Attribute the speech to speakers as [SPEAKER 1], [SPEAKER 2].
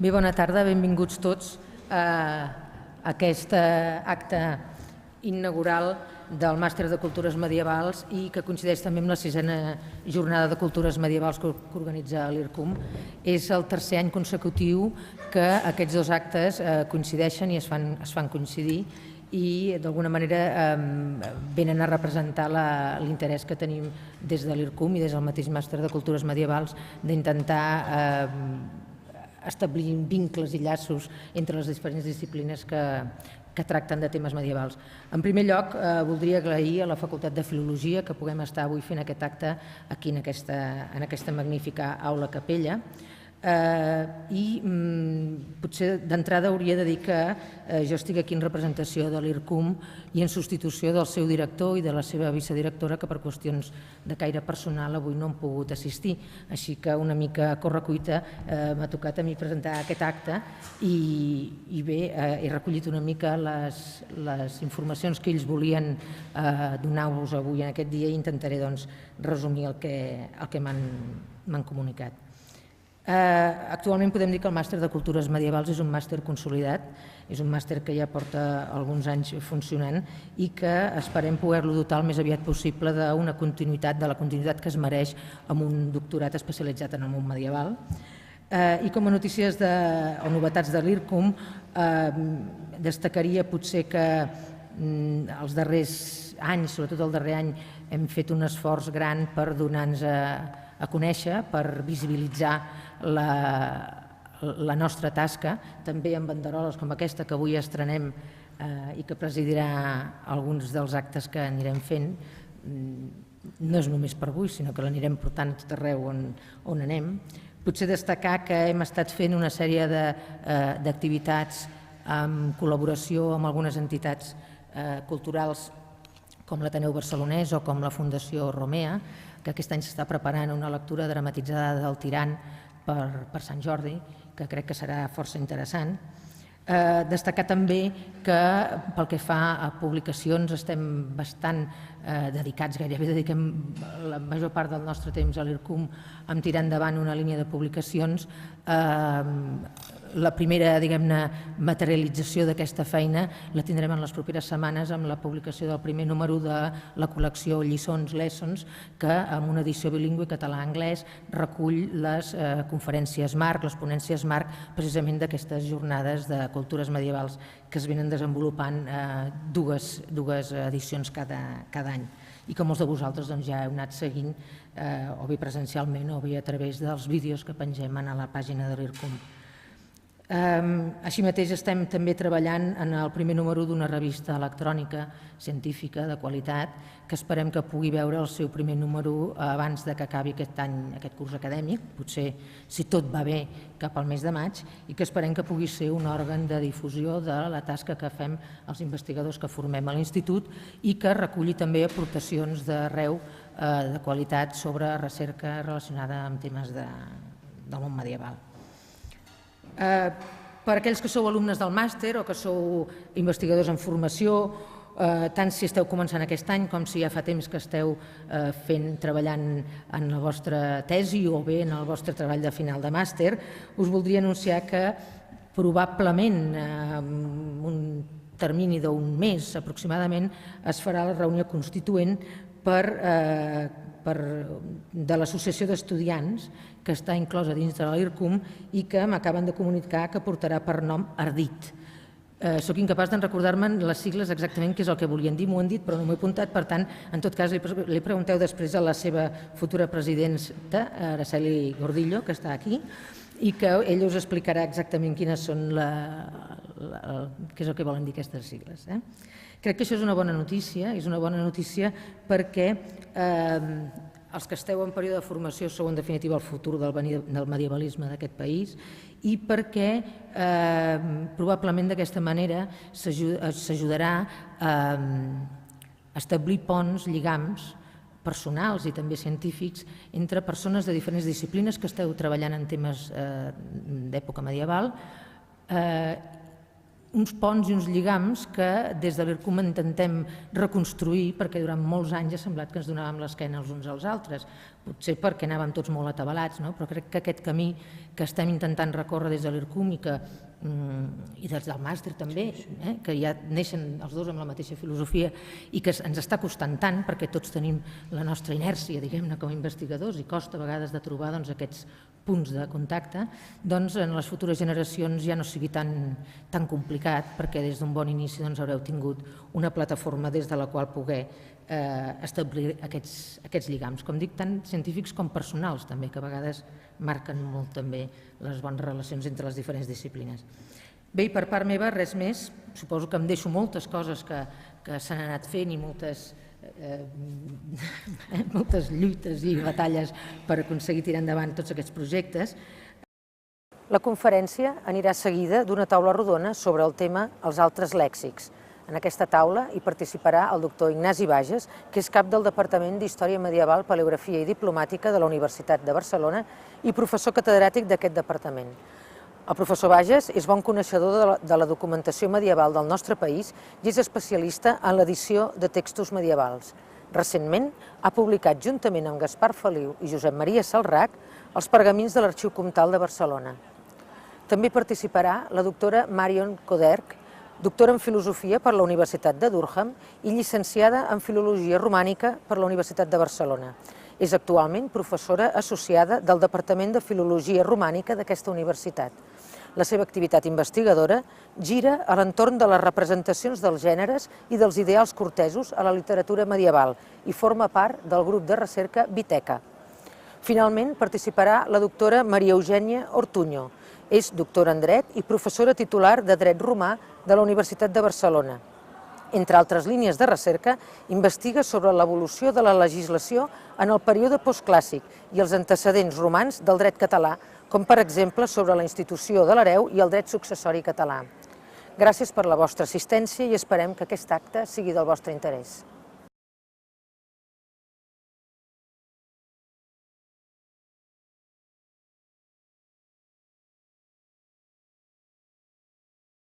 [SPEAKER 1] Bé, bona tarda, benvinguts tots a aquest acte inaugural del Màster de Cultures Medievals i que coincideix també amb la 6a jornada de Cultures Medievals que organitza l'IRCUM. És el tercer any consecutiu que aquests dos actes coincideixen i es fan coincidir i d'alguna manera venen a representar l'interès que tenim des de l'IRCUM i des del mateix Màster de Cultures Medievals d'intentar establir vincles i llaços entre les diferents disciplines que tracten de temes medievals. En primer lloc, voldria agrair a la Facultat de Filologia que puguem estar avui fent aquest acte aquí en aquesta magnífica aula capella. I potser d'entrada hauria de dir que jo estic aquí en representació de l'IRCUM i en substitució del seu director i de la seva vicedirectora que per qüestions de caire personal avui no han pogut assistir. Així que una mica a correcuita m'ha tocat a mi presentar aquest acte i bé, he recollit una mica les informacions que ells volien donar-vos avui en aquest dia i intentaré resumir el que m'han comunicat. Actualment podem dir que el Màster de Cultures Medievals és un màster consolidat, és un màster que ja porta alguns anys funcionant i que esperem poder-lo dotar el més aviat possible d'una continuïtat, de la continuïtat que es mereix amb un doctorat especialitzat en el món medieval. I com a notícies o novetats de l'IRCUM destacaria potser que els darrers anys, sobretot el darrer any, hem fet un esforç gran per donar-nos a conèixer, per visibilitzar la nostra tasca, també amb banderoles com aquesta que avui estrenem i que presidirà alguns dels actes que anirem fent. No és només per avui, sinó que l'anirem portant a tot arreu on anem. Potser destacar que hem estat fent una sèrie d'activitats en col·laboració amb algunes entitats culturals com l'Ateneu Barcelonès o com la Fundació Romea, que aquest any s'està preparant una lectura dramatitzada del Tirant per Sant Jordi, que crec que serà força interessant. Destacar també que pel que fa a publicacions estem bastant dedicats, gairebé dediquem la major part del nostre temps a l'IRCUM amb tirar endavant una línia de publicacions. La primera, diguem-ne, materialització d'aquesta feina la tindrem en les properes setmanes amb la publicació del primer número de la col·lecció Lliçons, Lessons, que amb una edició bilingüe català-anglès recull les conferències marc, les ponències marc, precisament d'aquestes jornades de cultures medievals que es venen desenvolupant dues edicions cada any i que molts de vosaltres ja heu anat seguint o bé presencialment o bé a través dels vídeos que pengem a la pàgina de l'IRCUM. Així mateix estem també treballant en el primer número d'una revista electrònica científica de qualitat que esperem que pugui veure el seu primer número abans que acabi aquest curs acadèmic, potser si tot va bé cap al mes de maig, i que esperem que pugui ser un òrgan de difusió de la tasca que fem els investigadors que formem a l'Institut i que reculli també aportacions d'arreu de qualitat sobre recerca relacionada amb temes del món medieval. Per aquells que sou alumnes del màster o que sou investigadors en formació, tant si esteu començant aquest any com si ja fa temps que esteu treballant en la vostra tesi o bé en el vostre treball de final de màster, us voldria anunciar que probablement en un termini d'un mes aproximadament es farà la reunió constituent de l'Associació d'Estudiants que està inclosa dins de l'IRCUM i que m'acaben de comunicar que portarà per nom Ardit. Soc incapaç de recordar-me les sigles exactament què és el que volien dir, m'ho han dit però no m'ho he apuntat, per tant, en tot cas li pregunteu després a la seva futura presidenta, Araceli Gordillo, que està aquí, i que ell us explicarà exactament quines són què és el que volen dir aquestes sigles. Crec que això és una bona notícia perquè els que esteu en període de formació sou en definitiva el futur del medievalisme d'aquest país i perquè probablement d'aquesta manera s'ajudarà a establir ponts, lligams personals i també científics entre persones de diferents disciplines que esteu treballant en temes d'època medieval, uns ponts i uns lligams que des de l'IRCUM intentem reconstruir perquè durant molts anys ha semblat que ens donàvem l'esquena els uns als altres, potser perquè anàvem tots molt atabalats, però crec que aquest camí que estem intentant recórrer des de l'IRCUM i des del màster també, que ja neixen els dos amb la mateixa filosofia i que ens està costant tant perquè tots tenim la nostra inèrcia, diguem-ne, com a investigadors i costa a vegades de trobar aquests punts de contacte, doncs en les futures generacions ja no sigui tan complicat perquè des d'un bon inici haureu tingut una plataforma des de la qual poder establir aquests lligams, com dic, tant científics com personals també, que a vegades marquen molt també les bones relacions entre les diferents disciplines. Bé, i per part meva res més, suposo que em deixo moltes coses que s'han anat fent i moltes lluites i batalles per aconseguir tirar endavant tots aquests projectes. La conferència anirà seguida d'una taula rodona sobre el tema els altres lèxics. En aquesta taula hi participarà el doctor Ignasi Bages, que és cap del Departament d'Història Medieval, Paleografia i Diplomàtica de la Universitat de Barcelona i professor catedràtic d'aquest departament. El professor Bages és bon coneixedor de la documentació medieval del nostre país i és especialista en l'edició de textos medievals. Recentment ha publicat, juntament amb Gaspar Feliu i Josep Maria Salrach, els pergamins de l'Arxiu Comtal de Barcelona. També participarà la doctora Marion Koderk, doctora en Filosofia per la Universitat de Durham i llicenciada en Filologia Romànica per la Universitat de Barcelona. És actualment professora associada del Departament de Filologia Romànica d'aquesta universitat. La seva activitat investigadora gira a l'entorn de les representacions dels gèneres i dels ideals cortesos a la literatura medieval i forma part del grup de recerca Viteca. Finalment, participarà la doctora Maria Eugènia Ortuño. És doctora en Dret i professora titular de Dret Romà de la Universitat de Barcelona. Entre altres línies de recerca, investiga sobre l'evolució de la legislació en el període postclàssic i els antecedents romans del dret català, com per exemple sobre la institució de l'hereu i el dret successori català. Gràcies per la vostra assistència i esperem que aquest acte sigui del vostre interès.